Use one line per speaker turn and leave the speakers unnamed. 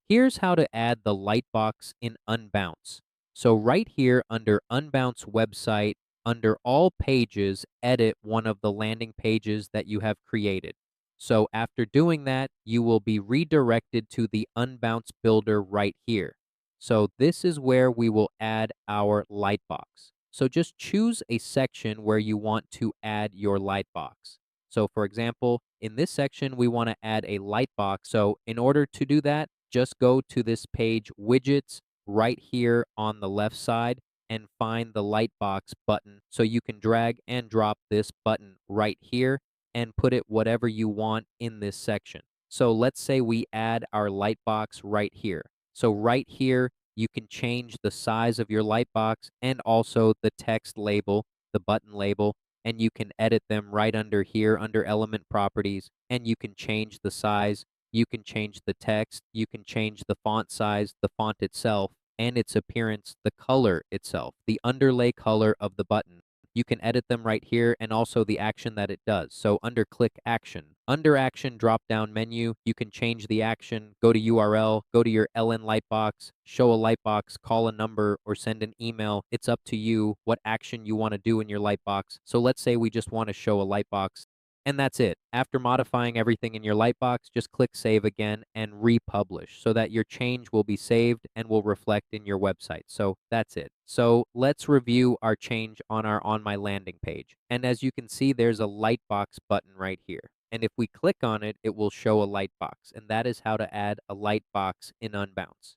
Here's how to add the Lightbox in Unbounce. So right here under Unbounce website, under all pages, edit one of the landing pages that you have created. So after doing that, you will be redirected to the Unbounce builder right here. So this is where we will add our Lightbox. So just choose a section where you want to add your Lightbox. So for example, in this section, we want to add a Lightbox. So in order to do that, just go to this page widgets right here on the left side and find the Lightbox button. So you can drag and drop this button right here and put it whatever you want in this section. So let's say we add our Lightbox right here. So right here, you can change the size of your Lightbox and also the text label, the button label, and you can edit them right under here under element properties, and you can change the size, you can change the text, you can change the font size, the font itself, and its appearance, the color itself, the underlay color of the button. You can edit them right here and also the action that it does. So under click action, under action drop down menu, you can change the action, go to URL, go to your LN Lightbox, show a Lightbox, call a number, or send an email. It's up to you what action you want to do in your Lightbox. So let's say we just want to show a Lightbox, and that's it. After modifying everything in your Lightbox, just click Save again and republish so that your change will be saved and will reflect in your website. So that's it. So let's review our change on our On My Landing page. And as you can see, there's a Lightbox button right here. And if we click on it, it will show a Lightbox. And that is how to add a Lightbox in Unbounce.